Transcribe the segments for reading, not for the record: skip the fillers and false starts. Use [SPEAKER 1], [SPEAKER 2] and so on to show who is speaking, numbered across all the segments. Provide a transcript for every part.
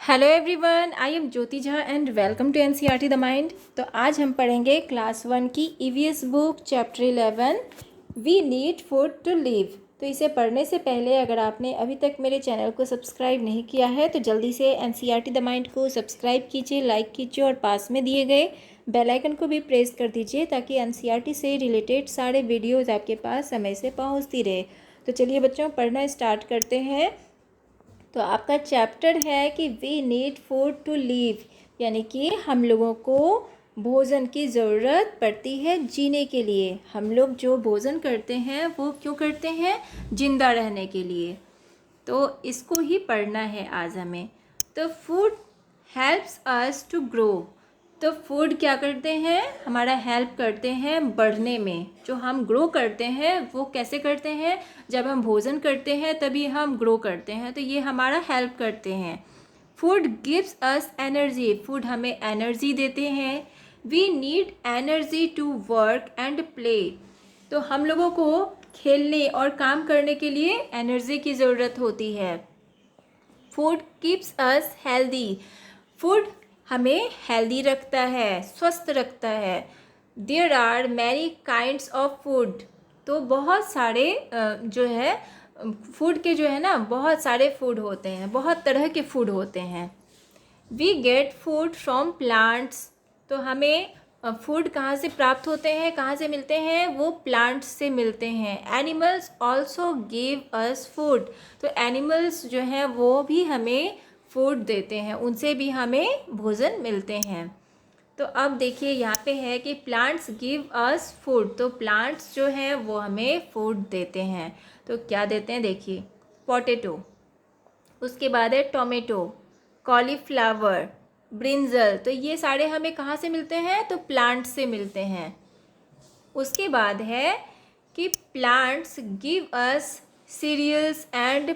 [SPEAKER 1] Hello everyone, I am Jyoti Jha and welcome to NCERT the mind. तो आज हम पढ़ेंगे क्लास 1 की EVS book chapter 11 we need food to live. तो इसे पढ़ने से पहले अगर आपने अभी तक मेरे चैनल को सब्सक्राइब नहीं किया है तो जल्दी से एनसीईआरटी द माइंड को सब्सक्राइब कीजिए, लाइक कीजिए और पास में दिए गए बेल आइकन को भी प्रेस कर दीजिए ताकि एनसीईआरटी से रिलेटेड सारे वीडियोज़ आपके पास समय से पहुँचती रहे। तो चलिए बच्चों, पढ़ना स्टार्ट करते हैं। तो आपका चैप्टर है कि we need food to live, यानी कि हम लोगों को भोजन की ज़रूरत पड़ती है जीने के लिए। हम लोग जो भोजन करते हैं वो क्यों करते हैं? जिंदा रहने के लिए। तो इसको ही पढ़ना है आज हमें। तो food helps us to grow. तो फूड क्या करते हैं? हमारा हेल्प करते हैं बढ़ने में। जो हम ग्रो करते हैं वो कैसे करते हैं? जब हम भोजन करते हैं तभी हम ग्रो करते हैं, तो ये हमारा हेल्प करते हैं। Food gives us energy. Food हमें एनर्जी देते हैं। We need energy to work and play. तो हम लोगों को खेलने और काम करने के लिए एनर्जी की ज़रूरत होती है। Food keeps us healthy. Food हमें हेल्दी रखता है, स्वस्थ रखता है। There are many kinds of food. तो बहुत सारे जो है फूड के जो है ना, बहुत सारे फूड होते हैं, बहुत तरह के फूड होते हैं। We get food from plants. तो हमें फूड कहाँ से प्राप्त होते हैं, कहाँ से मिलते हैं? वो प्लांट्स से मिलते हैं। Animals also give us food. तो एनिमल्स जो हैं वो भी हमें फूड देते हैं, उनसे भी हमें भोजन मिलते हैं। तो अब देखिए यहाँ पे है कि प्लांट्स गिव अस फूड। तो प्लांट्स जो हैं वो हमें फूड देते हैं। तो क्या देते हैं देखिए, पोटैटो, उसके बाद है टोमेटो, कॉलीफ्लावर, ब्रिंजल। तो ये सारे हमें कहाँ से मिलते हैं? तो प्लांट से मिलते हैं। उसके बाद है कि plants give us cereals and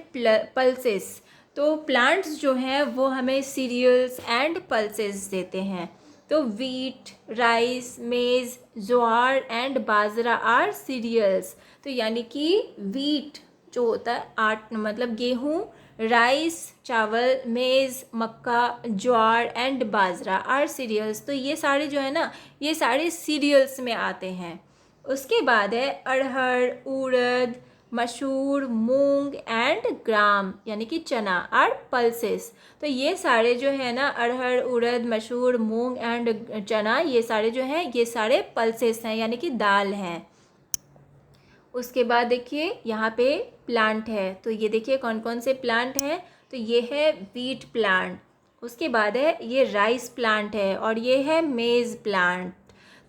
[SPEAKER 1] pulses. तो प्लांट्स जो हैं वो हमें सीरियल्स एंड पल्सेस देते हैं। तो वीट, राइस, मेज, ज्वार एंड बाजरा आर सीरियल्स। तो यानी कि वीट जो होता है आट मतलब गेहूँ, राइस चावल, मेज़ मक्का, ज्वार एंड बाजरा आर सीरियल्स। तो ये सारे जो है ना, ये सारे सीरियल्स में आते हैं। उसके बाद है अरहर, उड़द, मसूर, मूंग एंड ग्राम, यानी कि चना आर पल्सेस। तो ये सारे जो है ना, अरहर, उड़द, मसूर, मूंग एंड चना, ये सारे जो हैं ये सारे पल्सेस हैं, यानी कि दाल हैं। उसके बाद देखिए यहाँ पे प्लांट है। तो ये देखिए कौन कौन से प्लांट हैं। तो ये है वीट प्लांट, उसके बाद है ये राइस प्लांट है और ये है मेज़ प्लांट।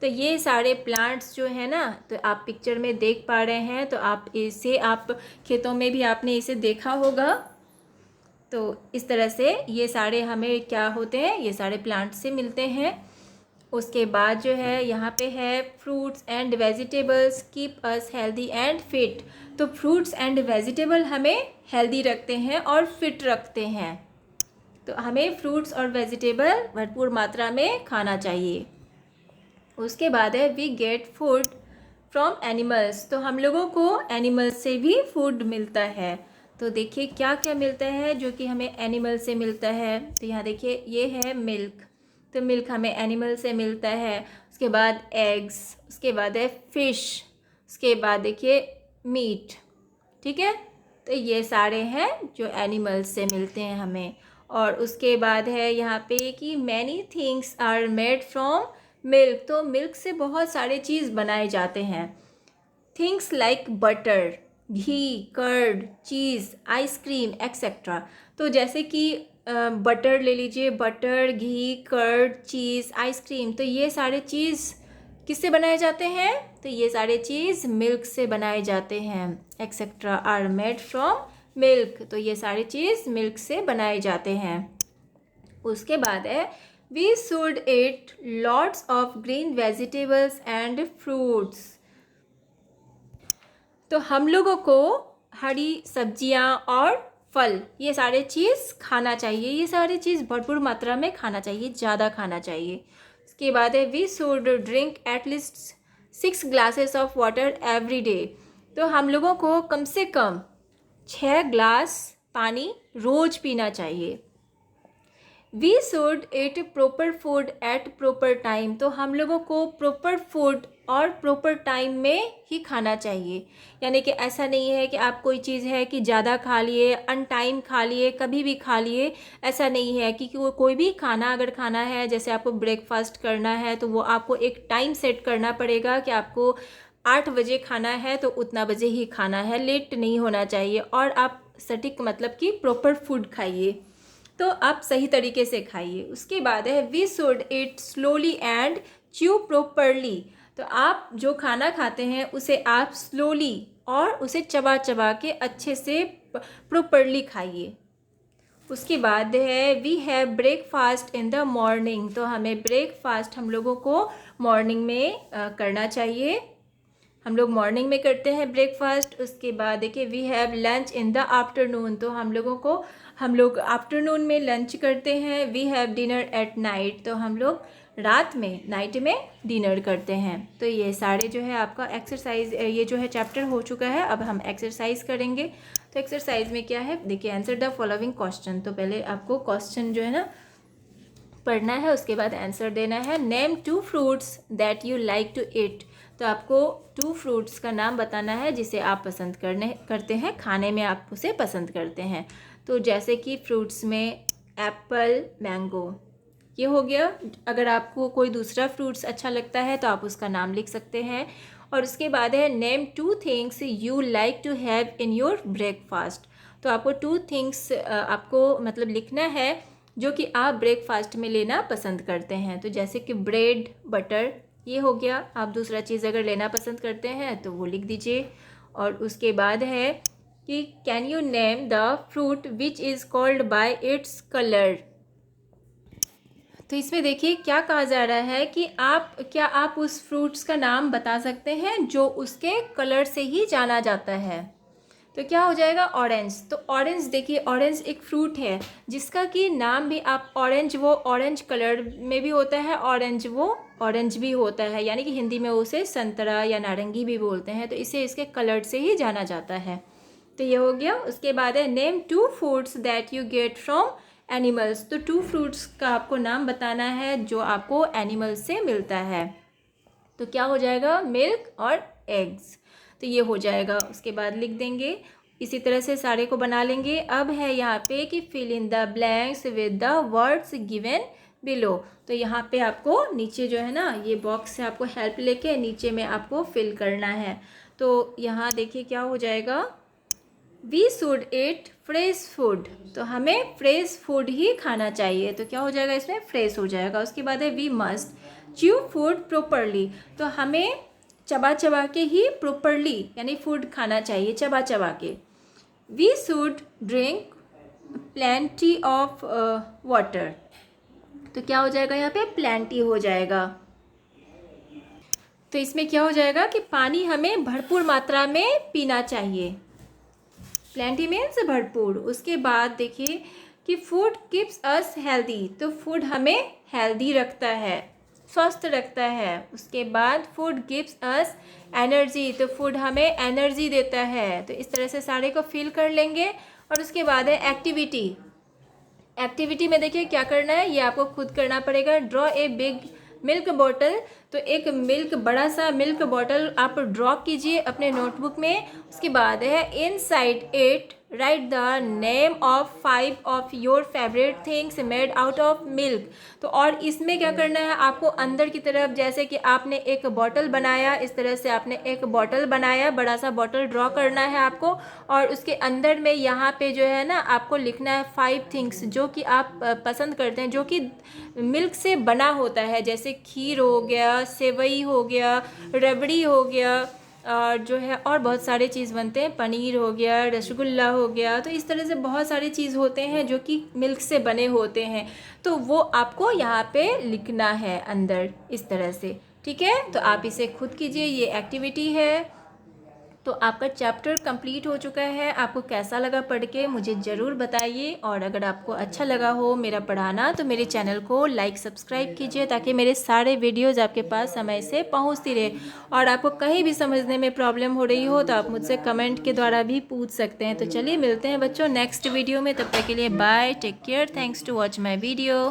[SPEAKER 1] तो ये सारे प्लांट्स जो है ना, तो आप पिक्चर में देख पा रहे हैं। तो आप इसे आप खेतों में भी आपने इसे देखा होगा। तो इस तरह से ये सारे हमें क्या होते हैं? ये सारे प्लांट से मिलते हैं। उसके बाद जो है यहाँ पे है fruits and vegetables keep us healthy and fit. तो फ्रूट्स एंड वेजिटेबल हमें हेल्दी रखते हैं और फिट रखते हैं। तो हमें फ्रूट्स और वेजिटेबल भरपूर मात्रा में खाना चाहिए। उसके बाद है we get food from animals. तो हम लोगों को एनिमल्स से भी फूड मिलता है। तो देखिए क्या क्या मिलता है जो कि हमें एनिमल से मिलता है। तो यहाँ देखिए ये है मिल्क। तो मिल्क हमें एनिमल से मिलता है। उसके बाद एग्स, उसके बाद है फिश, उसके बाद देखिए मीट। ठीक है, तो ये सारे हैं जो एनिमल्स से मिलते हैं हमें। और उसके बाद है यहाँ पे कि many things are made from milk. तो मिल्क से बहुत सारे चीज़ बनाए जाते हैं। Things like butter, ghee, curd, cheese, ice cream etcetera. तो जैसे कि बटर ले लीजिए, butter, ghee, curd, cheese, ice cream. तो ये सारे चीज़ किससे बनाए जाते हैं? तो ये सारे चीज़ मिल्क से बनाए जाते हैं। Etcetera are made from milk. तो ये सारी चीज़ मिल्क से बनाए जाते हैं। उसके बाद है we should eat lots of green vegetables and fruits. तो हम लोगों को हरी सब्जियां और फल, ये सारे चीज़ खाना चाहिए। ये सारी चीज़ भरपूर मात्रा में खाना चाहिए, ज़्यादा खाना चाहिए। उसके बाद है we should drink at least 6 glasses of water every day. तो हम लोगों को कम से कम 6 ग्लास पानी रोज़ पीना चाहिए। We should eat proper food at proper time. तो हम लोगों को प्रॉपर फूड और प्रॉपर टाइम में ही खाना चाहिए। यानी कि ऐसा नहीं है कि आप कोई चीज़ है कि ज़्यादा खा लिए, अनटाइम खा लिए, कभी भी खा लिए, ऐसा नहीं है। कि कोई भी खाना अगर खाना है, जैसे आपको ब्रेकफास्ट करना है तो वो आपको एक टाइम सेट करना पड़ेगा कि आपको 8 बजे खाना है तो उतना बजे ही खाना है, लेट नहीं होना चाहिए। और आप सटीक मतलब कि प्रॉपर फूड खाइए, तो आप सही तरीके से खाइए। उसके बाद है we should eat slowly and chew properly. तो आप जो खाना खाते हैं उसे आप स्लोली और उसे चबा चबा के अच्छे से प्रॉपरली खाइए। उसके बाद है we have breakfast in the morning. तो हमें ब्रेकफास्ट हम लोगों को मॉर्निंग में करना चाहिए। हम लोग मॉर्निंग में करते हैं ब्रेकफास्ट। उसके बाद देखिए we have lunch in the afternoon. तो हम लोग आफ्टरनून में लंच करते हैं। We have dinner at night. तो हम लोग रात में, नाइट में डिनर करते हैं। तो ये सारे जो है आपका एक्सरसाइज, ये जो है चैप्टर हो चुका है। अब हम एक्सरसाइज करेंगे। तो एक्सरसाइज में क्या है, देखिए आंसर द फॉलोइंग क्वेश्चन। तो पहले आपको क्वेश्चन जो है ना पढ़ना है, उसके बाद आंसर देना है। Name 2 fruits that you like to eat. तो आपको 2 फ्रूट्स का नाम बताना है जिसे आप पसंद करते हैं, खाने में आप उसे पसंद करते हैं। तो जैसे कि फ्रूट्स में एप्पल, मैंगो, ये हो गया। अगर आपको कोई दूसरा फ्रूट्स अच्छा लगता है तो आप उसका नाम लिख सकते हैं। और उसके बाद है name 2 things you like to have in your breakfast. तो आपको 2 थिंग्स आपको मतलब लिखना है जो कि आप ब्रेकफास्ट में लेना पसंद करते हैं। तो जैसे कि ब्रेड, बटर, ये हो गया। आप दूसरा चीज़ अगर लेना पसंद करते हैं तो वो लिख दीजिए। और उसके बाद है कि can you name the fruit which is called by its colour. तो इसमें देखिए क्या कहा जा रहा है कि आप उस फ्रूट्स का नाम बता सकते हैं जो उसके कलर से ही जाना जाता है। तो क्या हो जाएगा, ऑरेंज। तो ऑरेंज, देखिए ऑरेंज एक फ्रूट है जिसका कि नाम भी आप ऑरेंज, वो ऑरेंज कलर में भी होता है, ऑरेंज वो ऑरेंज भी होता है। यानी कि हिंदी में उसे संतरा या नारंगी भी बोलते हैं। तो इसे इसके कलर से ही जाना जाता है। तो ये हो गया। उसके बाद है name 2 foods that you get from animals. तो 2 फ्रूट्स का आपको नाम बताना है जो आपको एनिमल से मिलता है। तो क्या हो जाएगा, मिल्क और एग्स। तो ये हो जाएगा। उसके बाद लिख देंगे, इसी तरह से सारे को बना लेंगे। अब है यहाँ पे कि fill in the blanks with the words given below. तो यहाँ पे आपको नीचे जो है ना, ये बॉक्स से आपको हेल्प लेके नीचे में आपको फिल करना है। तो यहाँ देखिए क्या हो जाएगा, we should eat fresh food. तो हमें फ्रेश फूड ही खाना चाहिए। तो क्या हो जाएगा, इसमें फ्रेश हो जाएगा। उसके बाद है we must chew food properly. तो हमें चबा चबा के ही प्रॉपरली यानी फूड खाना चाहिए, चबा चबा के। We should drink plenty of water. तो क्या हो जाएगा, यहाँ पे प्लेंटी हो जाएगा। तो इसमें क्या हो जाएगा कि पानी हमें भरपूर मात्रा में पीना चाहिए। प्लेंटी मीन्स भरपूर। उसके बाद देखिए कि फूड कीप्स अस हेल्दी। तो फूड हमें हेल्दी रखता है, स्वस्थ रखता है। उसके बाद फूड गिव्स अस एनर्जी। तो फूड हमें एनर्जी देता है। तो इस तरह से सारे को फिल कर लेंगे। और उसके बाद है एक्टिविटी। एक्टिविटी में देखिए क्या करना है, ये आपको खुद करना पड़ेगा। Draw a big milk bottle. तो एक बड़ा सा मिल्क बॉटल आप ड्रॉ कीजिए अपने नोटबुक में। उसके बाद है inside it right the name of 5 of your favourite things made out of milk. तो और इसमें क्या करना है, आपको अंदर की तरफ, जैसे कि आपने एक बॉटल बनाया, इस तरह से आपने एक बॉटल बनाया, बड़ा सा बॉटल ड्रॉ करना है आपको। और उसके अंदर में यहाँ पे जो है ना, आपको लिखना है 5 थिंग्स जो कि आप पसंद करते हैं, जो कि मिल्क से बना होता है। जैसे खीर हो गया, सेवई हो गया, रबड़ी हो गया, और जो है और बहुत सारे चीज़ बनते हैं, पनीर हो गया, रसगुल्ला हो गया। तो इस तरह से बहुत सारे चीज़ होते हैं जो कि मिल्क से बने होते हैं। तो वो आपको यहाँ पे लिखना है अंदर इस तरह से। ठीक है, तो आप इसे खुद कीजिए, ये एक्टिविटी है। तो आपका चैप्टर कंप्लीट हो चुका है। आपको कैसा लगा पढ़ के मुझे ज़रूर बताइए, और अगर आपको अच्छा लगा हो मेरा पढ़ाना तो मेरे चैनल को लाइक सब्सक्राइब कीजिए, ताकि मेरे सारे वीडियोज़ आपके पास समय से पहुंचती रहे। और आपको कहीं भी समझने में प्रॉब्लम हो रही हो तो आप मुझसे कमेंट के द्वारा भी पूछ सकते हैं। तो चलिए मिलते हैं बच्चों नेक्स्ट वीडियो में, तब तक के लिए bye, take care, thanks to watch my video.